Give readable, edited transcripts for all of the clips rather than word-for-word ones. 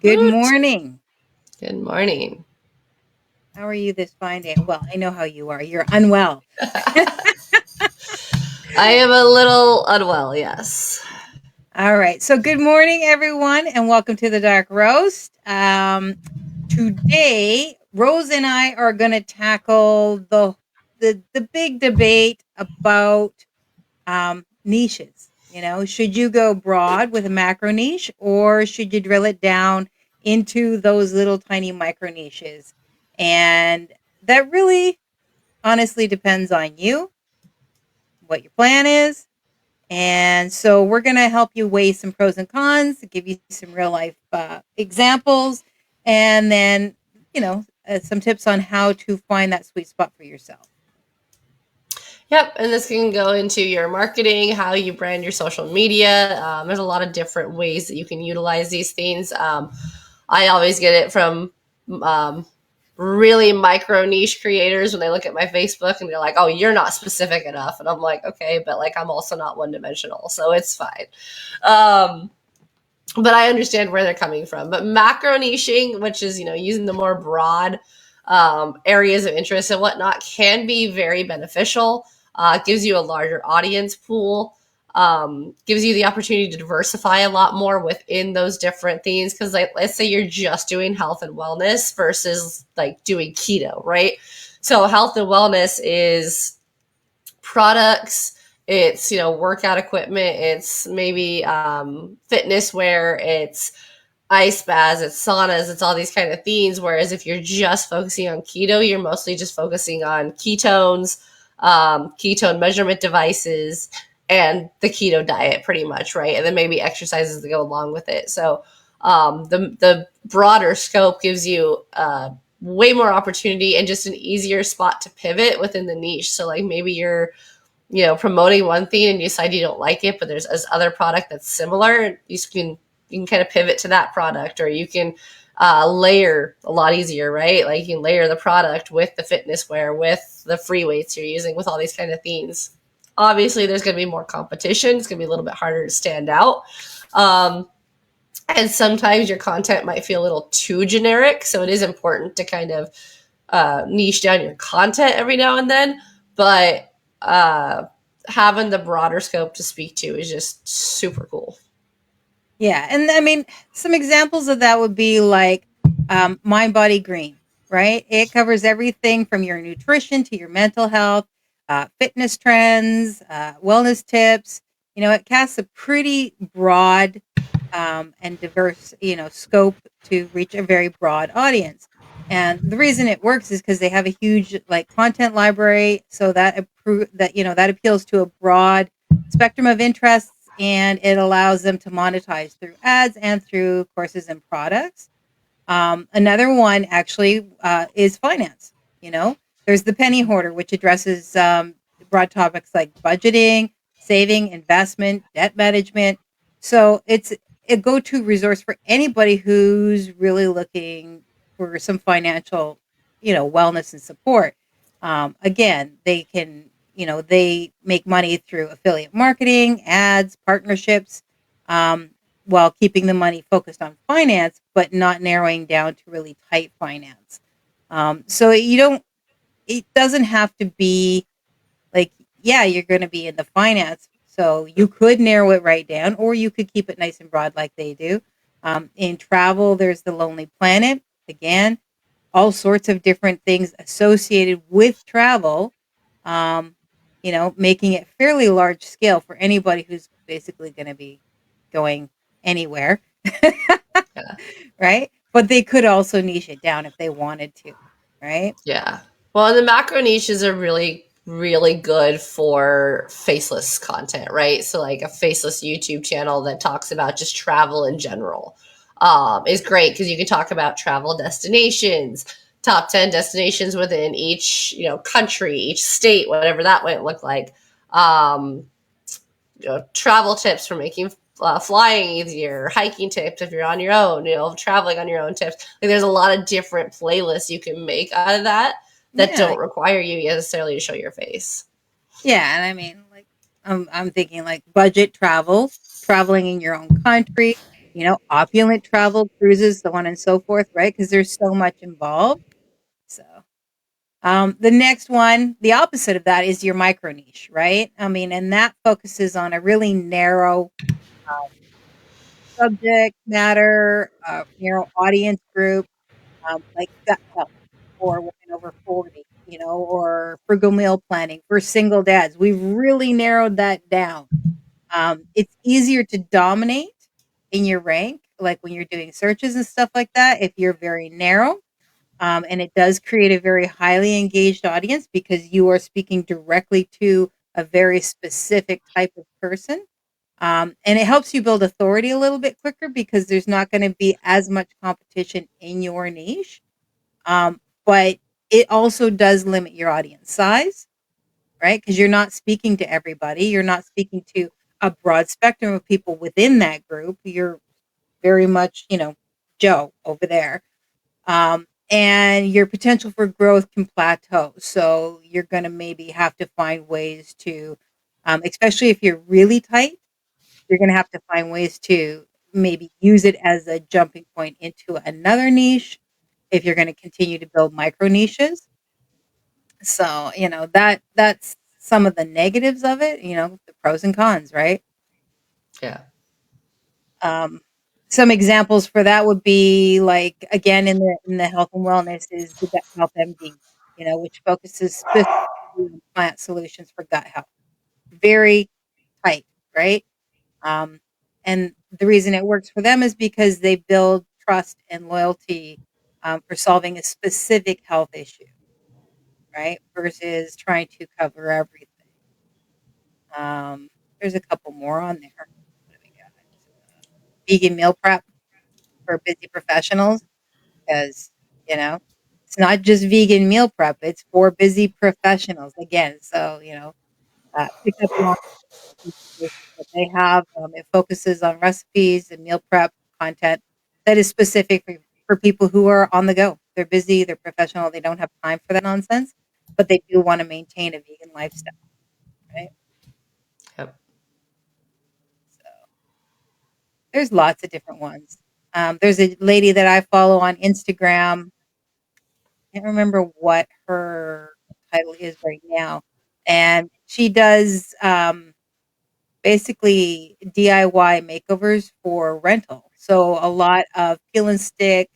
Good Woot. morning. Good morning. How are you this fine day? Well, I know how you are. You're unwell. I am a little unwell, yes. All right. So, good morning, everyone, and welcome to the Dark Roast. Today, Rose and I are going to tackle the big debate about niches. Should you go broad with a macro niche, or should you drill it down into those little tiny micro niches? And that really honestly depends on you, what your plan is. And so we're going to help you weigh some pros and cons, give you some real life examples, and then, some tips on how to find that sweet spot for yourself. Yep, and this can go into your marketing, how you brand your social media. There's a lot of different ways that you can utilize these things. I always get it from um, really micro niche creators when they look at my Facebook and they're like, "Oh, you're not specific enough," and I'm like, "Okay, but like I'm also not one dimensional, so it's fine." Um, but I understand where they're coming from. But macro niching, which is using the more broad areas of interest and whatnot, can be very beneficial. It gives you a larger audience pool. Gives you the opportunity to diversify a lot more within those different things. Because, like, let's say you're just doing health and wellness versus like doing keto, right? So, health and wellness is products, it's workout equipment, it's maybe fitness wear, it's ice baths, it's saunas, it's all these kind of things. Whereas if you're just focusing on keto, you're mostly just focusing on ketones, ketone measurement devices, and the keto diet, pretty much, right? And then maybe exercises that go along with it. So the broader scope gives you way more opportunity and just an easier spot to pivot within the niche. So like maybe you're promoting one thing and you decide you don't like it, but there's this other product that's similar. You can kind of pivot to that product, or you can layer a lot easier, right? Like you can layer the product with the fitness wear, with the free weights you're using, with all these kind of things. Obviously, there's going to be more competition. It's going to be a little bit harder to stand out. Um, and sometimes your content might feel a little too generic. So it is important to kind of niche down your content every now and then. But having the broader scope to speak to is just super cool. Yeah. And I mean, some examples of that would be like Mind Body Green, right? It covers everything from your nutrition to your mental health, fitness trends, wellness tips. It casts a pretty broad and diverse, scope to reach a very broad audience. And the reason it works is because they have a huge like content library, so that appeals to a broad spectrum of interests, and it allows them to monetize through ads and through courses and products. Another one actually is finance. There's the penny hoarder, which addresses broad topics like budgeting, saving, investment, debt management. So it's a go-to resource for anybody who's really looking for some financial, wellness and support. Again, they make money through affiliate marketing, ads, partnerships. Um, while keeping the money focused on finance, but not narrowing down to really tight finance. So it doesn't have to be like, yeah, you're going to be in the finance. So you could narrow it right down, or you could keep it nice and broad like they do. In travel, there's the Lonely Planet. Again, all sorts of different things associated with travel, um, making it fairly large scale for anybody who's basically going to be going anywhere. Yeah. Right? But they could also niche it down if they wanted to, right? Yeah. Well, and the macro niches are really, really good for faceless content, right? So, like a faceless YouTube channel that talks about just travel in general is great because you can talk about travel destinations, top 10 destinations within each, country, each state, whatever that might look like. Um, travel tips for making flying easier, hiking tips if you're on your own, traveling on your own tips. Like there's a lot of different playlists you can make out of that Yeah. don't require you necessarily to show your face. Yeah. And I mean, like, I'm thinking like budget travel, traveling in your own country. opulent travel, cruises, so on and so forth, right? Because there's so much involved. So, the next one, the opposite of that is your micro niche, right? I mean, and that focuses on a really narrow subject matter, narrow audience group, like gut health for women over 40, or frugal meal planning for single dads. We've really narrowed that down. It's easier to dominate in your rank, like when you're doing searches and stuff like that, if you're very narrow. And it does create a very highly engaged audience because you are speaking directly to a very specific type of person. And it helps you build authority a little bit quicker because there's not going to be as much competition in your niche. But it also does limit your audience size, right? Because you're not speaking to everybody. You're not speaking to a broad spectrum of people within that group. You're very much, Joe over there. And your potential for growth can plateau. So you're going to maybe have to find ways to, especially if you're really tight, you're going to have to find ways to maybe use it as a jumping point into another niche if you're going to continue to build micro niches. So, that's some of the negatives of it, the pros and cons, right? Yeah. Um, some examples for that would be like again in the health and wellness is the Gut Health MD, which focuses specifically on plant solutions for gut health. Very tight, right? Um, and the reason it works for them is because they build trust and loyalty for solving a specific health issue, right? Versus trying to cover everything. Um, there's a couple more on there. What do we got? Vegan meal prep for busy professionals because, you know, it's not just vegan meal prep, it's for busy professionals again. So, pick up on information that they have. It focuses on recipes and meal prep content that is specific for people who are on the go. They're busy, they're professional, they don't have time for that nonsense, but they do want to maintain a vegan lifestyle, right? Yep. So there's lots of different ones. There's a lady that I follow on Instagram. Can't remember what her title is right now. And she does basically DIY makeovers for rental. So a lot of peel and stick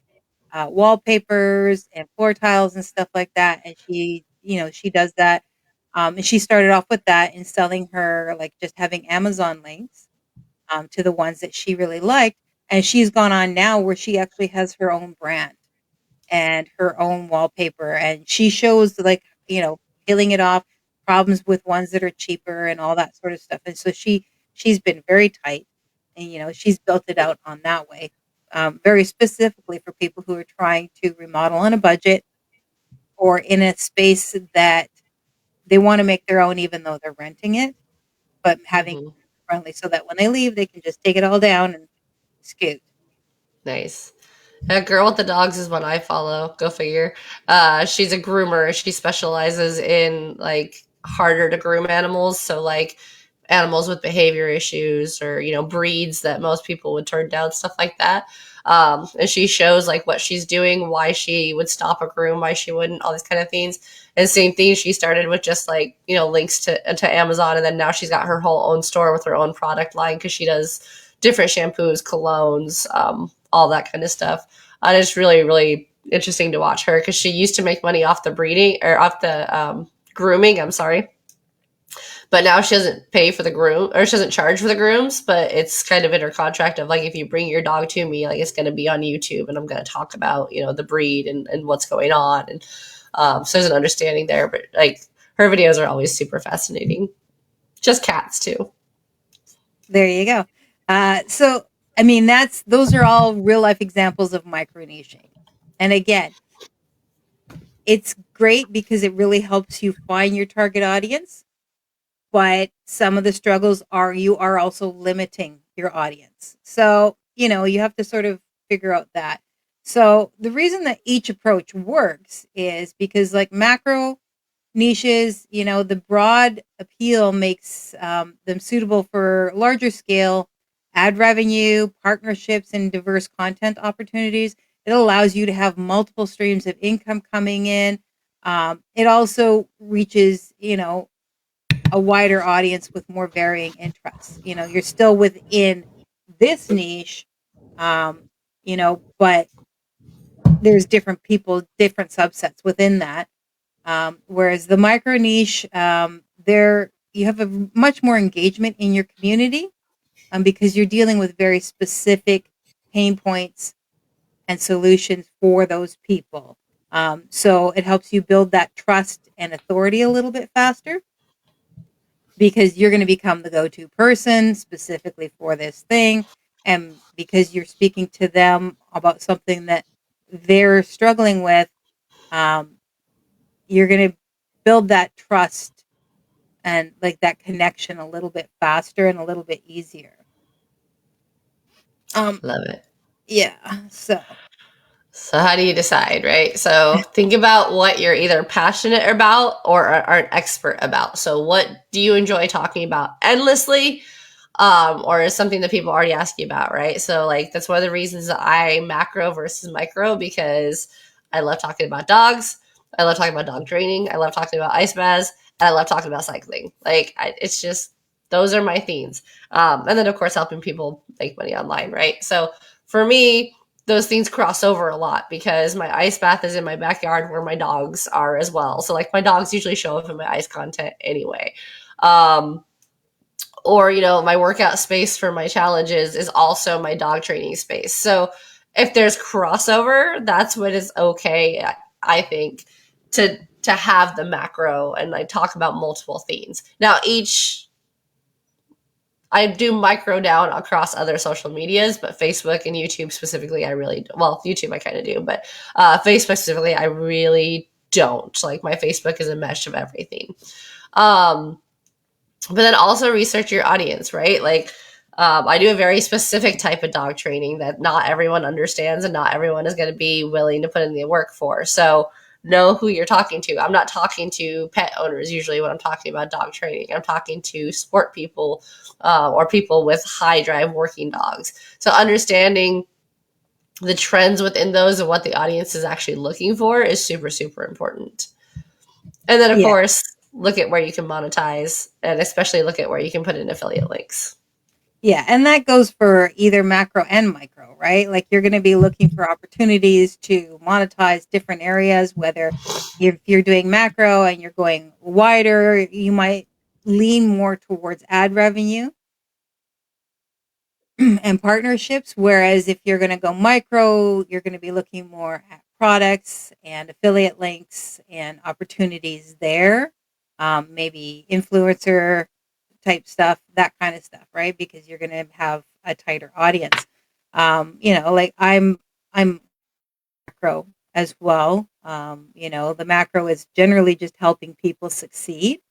wallpapers and floor tiles and stuff like that. And she does that. And she started off with that and selling her like just having Amazon links to the ones that she really liked. And she's gone on now where she actually has her own brand and her own wallpaper. And she shows like, peeling it off, problems with ones that are cheaper and all that sort of stuff. And so she's been very tight and she's built it out on that way. Very specifically for people who are trying to remodel on a budget or in a space that they want to make their own even though they're renting it, but having Hmm. friendly so that when they leave they can just take it all down and scoot. Nice. A girl with the dogs is one I follow. Go figure. She's a groomer. She specializes in like harder to groom animals. So like animals with behavior issues or breeds that most people would turn down, stuff like that. And she shows like what she's doing, why she would stop a groom, why she wouldn't, all these kind of things. And same thing, she started with just like links to Amazon, and then now she's got her whole own store with her own product line because she does different shampoos, colognes, all that kind of stuff. And it's really, really interesting to watch her because she used to make money off the breeding or off the grooming. I'm sorry. But now she doesn't pay for the groom or she doesn't charge for the grooms, but it's kind of in her contract of like, if you bring your dog to me, like it's going to be on YouTube and I'm going to talk about, the breed and what's going on. And so there's an understanding there, but like her videos are always super fascinating. Just cats too. There you go. So I mean those are all real life examples of micro niching. And again, it's great because it really helps you find your target audience, but some of the struggles are you are also limiting your audience. So, you have to sort of figure out that. So, the reason that each approach works is because, like macro niches, the broad appeal makes them suitable for larger scale ad revenue, partnerships, and diverse content opportunities. It allows you to have multiple streams of income coming in. It also reaches, a wider audience with more varying interests. You're still within this niche, um, but there's different people, different subsets within that. Whereas the micro niche, there you have a much more engagement in your community, because you're dealing with very specific pain points and solutions for those people. So it helps you build that trust and authority a little bit faster, because you're going to become the go-to person specifically for this thing, and because you're speaking to them about something that they're struggling with. um, you're going to build that trust and like that connection a little bit faster and a little bit easier. um Love it. yeah, so So how do you decide, right? So think about what you're either passionate about or are an expert about. So what do you enjoy talking about endlessly? Or is something that people already ask you about, right? So like that's one of the reasons that I macro versus micro, because I love talking about dogs. I love talking about dog training. I love talking about ice baths. And I love talking about cycling. It's just those are my themes. And then of course helping people make money online, right? So for me, those things cross over a lot because my ice bath is in my backyard where my dogs are as well. So like my dogs usually show up in my ice content anyway. Um, or my workout space for my challenges is also my dog training space. So if there's crossover, that's what is okay, I think, to have the macro and I talk about multiple themes. Now each I do micro down across other social medias, but Facebook and YouTube specifically, I really, well, YouTube I kind of do, but Facebook specifically, I really don't. Like my Facebook is a mesh of everything. Um, but then also research your audience, right? Like I do a very specific type of dog training that not everyone understands and not everyone is going to be willing to put in the work for. So know who you're talking to. I'm not talking to pet owners usually when I'm talking about dog training. I'm talking to sport people or people with high drive working dogs. So understanding the trends within those and what the audience is actually looking for is super, super important. And then, of yeah, course, look at where you can monetize and especially look at where you can put in affiliate links. yeah, and that goes for either macro and micro, right? Like you're going to be looking for opportunities to monetize different areas. Whether if you're doing macro and you're going wider, you might lean more towards ad revenue and partnerships. Whereas if you're going to go micro, you're going to be looking more at products and affiliate links and opportunities there. Maybe influencer type stuff, that kind of stuff, right? Because you're going to have a tighter audience. Like I'm macro as well. The macro is generally just helping people succeed.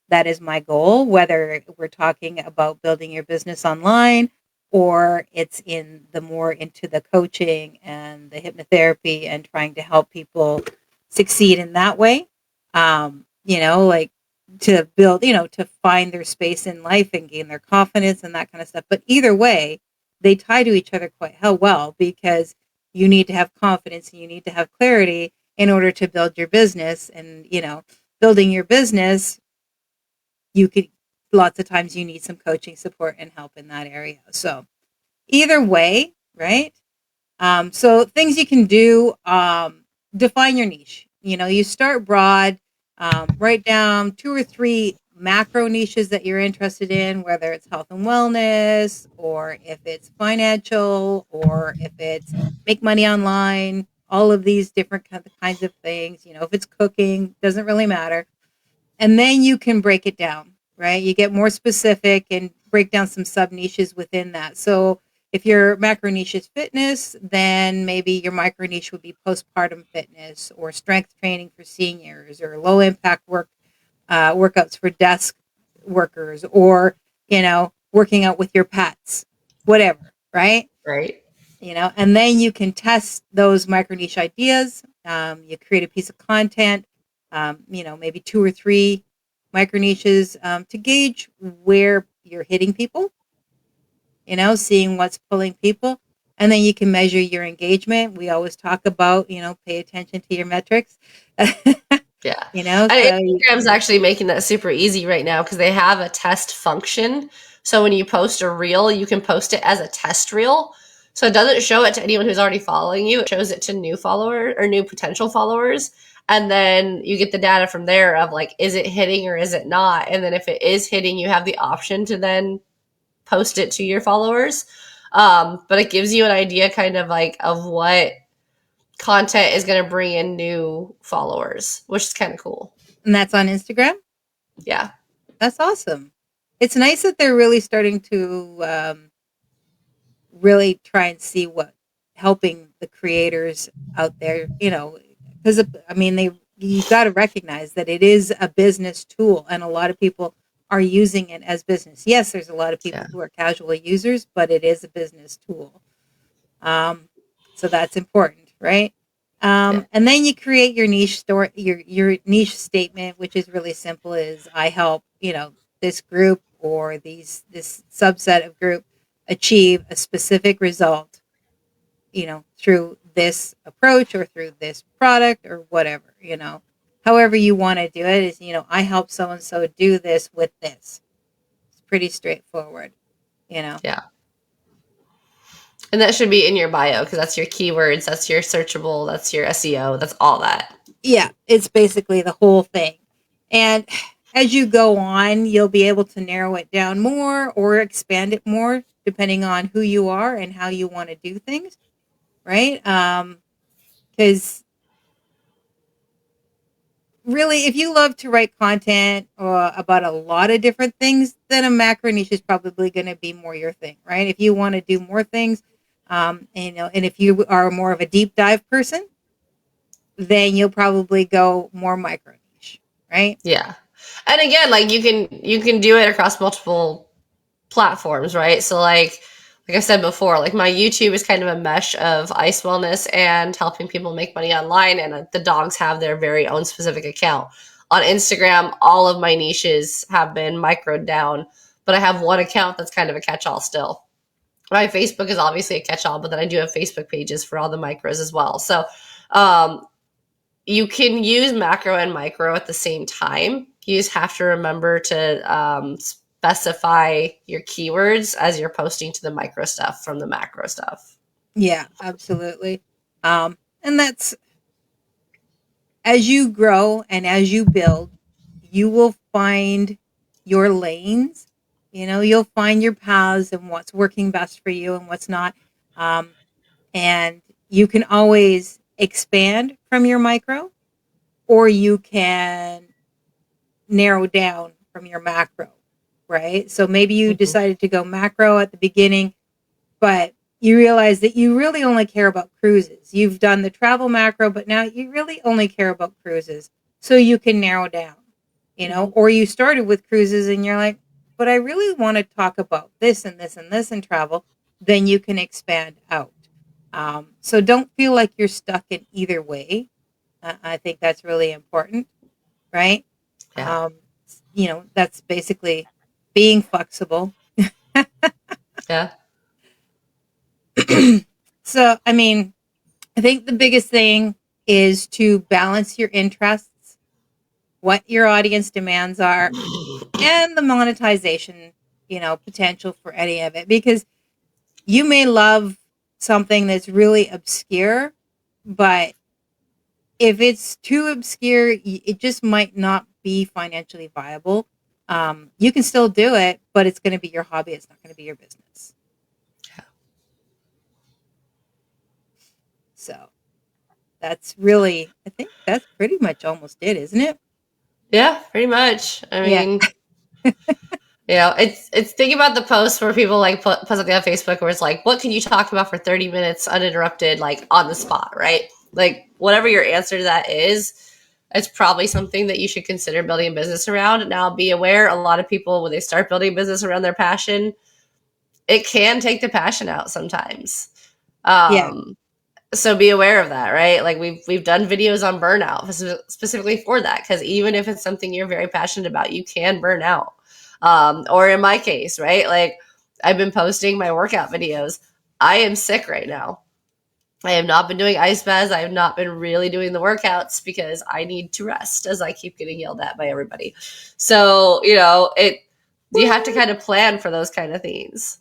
That is my goal, whether we're talking about building your business online or it's in the more into the coaching and the hypnotherapy and trying to help people succeed in that way. Like to build, to find their space in life and gain their confidence and that kind of stuff. But either way, they tie to each other quite well because you need to have confidence and you need to have clarity in order to build your business. And, building your business, you could lots of times you need some coaching support and help in that area. So either way, right? So things you can do, define your niche. You start broad, write down 2 or 3 macro niches that you're interested in, whether it's health and wellness, or if it's financial, or if it's make money online, all of these different kinds of things. If it's cooking, doesn't really matter. And then you can break it down, right? You get more specific and break down some sub niches within that. So if your macro niche is fitness, then maybe your micro niche would be postpartum fitness or strength training for seniors or low impact workouts for desk workers, or working out with your pets, whatever, right? Right. And then you can test those micro niche ideas. You create a piece of content, maybe 2 or 3 micro niches, to gauge where you're hitting people. seeing what's pulling people. And then you can measure your engagement. We always talk about, pay attention to your metrics. Yeah. And So Instagram's actually making that super easy right now because they have a test function. So when you post a reel, you can post it as a test reel. So it doesn't show it to anyone who's already following you. It shows it to new followers or new potential followers. And then you get the data from there of like, is it hitting or is it not? And then if it is hitting, you have the option to then post it to your followers. But it gives you an idea kind of like of what content is going to bring in new followers, which is kind of cool. and that's on Instagram. Yeah. That's awesome. It's nice that they're really starting to really try and see what helping the creators out there, because I mean you got to recognize that it is a business tool, and a lot of people are using it as business. Yes, there's a lot of people Yeah. who are casual users, but it is a business tool. So that's important, right? Yeah. And then you create your niche store, your niche statement, which is really simple. Is I help this group or this subset of group achieve a specific result, through this approach or through this product or whatever. However you want to do it is I help so and so do this with this. It's pretty straightforward. Yeah. And that should be in your bio because that's your keywords, that's your searchable, that's your SEO, that's all that. Yeah, it's basically the whole thing. And as you go on, you'll be able to narrow it down more or expand it more depending on who you are and how you want to do things, right? Because really, if you love to write content about a lot of different things, then a macro niche is probably going to be more your thing, right? If you want to do more things, and if you are more of a deep dive person, then you'll probably go more micro niche, right? Yeah. And again, like you can do it across multiple platforms, right? So like I said before, like my YouTube is kind of a mesh of ice wellness and helping people make money online, and the dogs have their very own specific account. On Instagram, all of my niches have been microed down, but I have one account that's kind of a catch-all still. My Facebook is obviously a catch-all, but then I do have Facebook pages for all the micros as well. So um, you can use macro and micro at the same time. You just have to remember to specify your keywords as you're posting to the micro stuff from the macro stuff. Yeah, absolutely. And that's as you grow and as you build, you will find your lanes. You'll find your paths and what's working best for you and what's not. Um, and you can always expand from your micro, or you can narrow down from your macro, right? So maybe you Mm-hmm. decided to go macro at the beginning, but you realize that you really only care about cruises. You've done the travel macro, but now you really only care about cruises. So you can narrow down, Mm-hmm. or you started with cruises and you're like, but I really want to talk about this and this and this in travel. Then you can expand out. So don't feel like you're stuck in either way. I think that's really important, right? Yeah. Um, that's basically being flexible. Yeah. So, I mean, I think the biggest thing is to balance your interests, what your audience demands are, and the monetization, potential for any of it. Because you may love something that's really obscure, but if it's too obscure, it just might not be financially viable. You can still do it, but it's going to be your hobby. It's not going to be your business. So I think that's pretty much almost it, isn't it? Yeah, pretty much. I Yeah. mean, it's think about the posts where people like post something on Facebook where it's like, what can you talk about for 30 minutes uninterrupted, like on the spot, right? Like whatever your answer to that is, it's probably something that you should consider building a business around. Now, be aware, a lot of people when they start building a business around their passion, it can take the passion out sometimes. Yeah. Um, so be aware of that, right? Like we've done videos on burnout specifically for that, because even if it's something you're very passionate about, you can burn out. Or in my case, right? Like I've been posting my workout videos. I am sick right now. I have not been doing ice baths. I have not been really doing the workouts because I need to rest, as I keep getting yelled at by everybody. So, you have to kind of plan for those kind of things.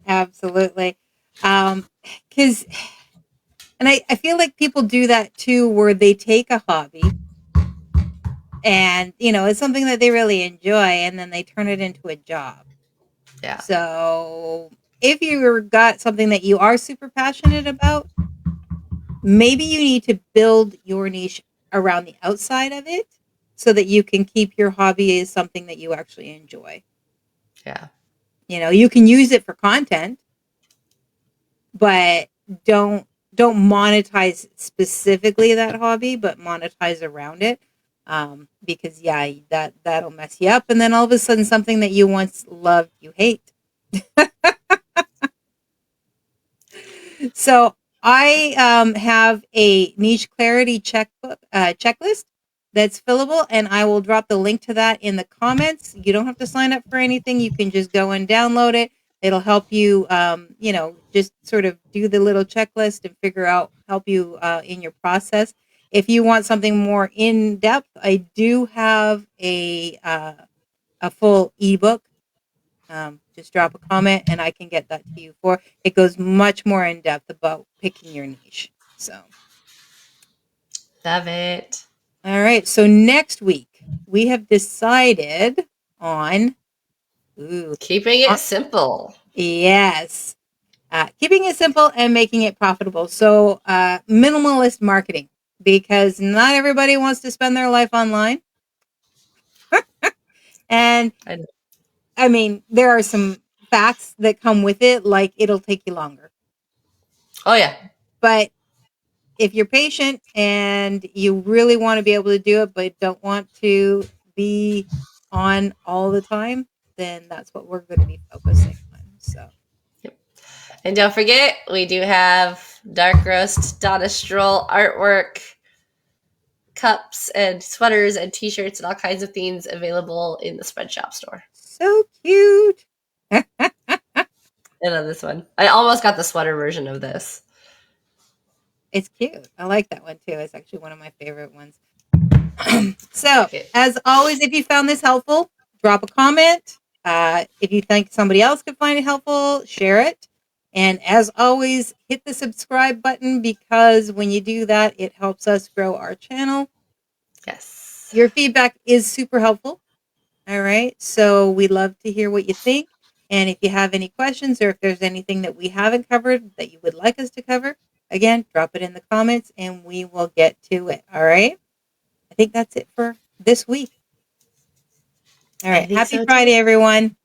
Absolutely. Because, and I feel like people do that too, where they take a hobby and, it's something that they really enjoy and then they turn it into a job. Yeah. So if you've got something that you are super passionate about, maybe you need to build your niche around the outside of it so that you can keep your hobby as something that you actually enjoy. Yeah. You can use it for content, but don't monetize specifically that hobby, but monetize around it. Because that'll mess you up, and then all of a sudden something that you once loved you hate. So I have a niche clarity checklist that's fillable, and I will drop the link to that in the comments. You don't have to sign up for anything. You can just go and download it. It'll help you, just sort of do the little checklist and help you in your process. If you want something more in depth, I do have a full ebook. Just drop a comment and I can get that to you. It goes much more in depth about picking your niche. So, Love it. all right. So next week we have decided on, Keeping it simple. yes, keeping it simple and making it profitable. So, minimalist marketing, because not everybody wants to spend their life online. And I mean, there are some facts that come with it, like it'll take you longer. Oh, yeah. But if you're patient and you really want to be able to do it, but don't want to be on all the time, then that's what we're going to be focusing on. So, Yep. And don't forget, we do have Dark Roast Dawna Stroll artwork, cups and sweaters and t-shirts and all kinds of things available in the Spread Shop store. so cute. I love this one. I almost got the sweater version of this. It's cute. I like that one too. It's actually one of my favorite ones. So, as always, if you found this helpful, drop a comment. If you think somebody else could find it helpful, share it. And as always, hit the subscribe button, because when you do that, it helps us grow our channel. Yes. Your feedback is super helpful. All right. So we'd love to hear what you think. And if you have any questions, or if there's anything that we haven't covered that you would like us to cover, again, drop it in the comments and we will get to it. All right. I think that's it for this week. All right. Happy Friday, everyone.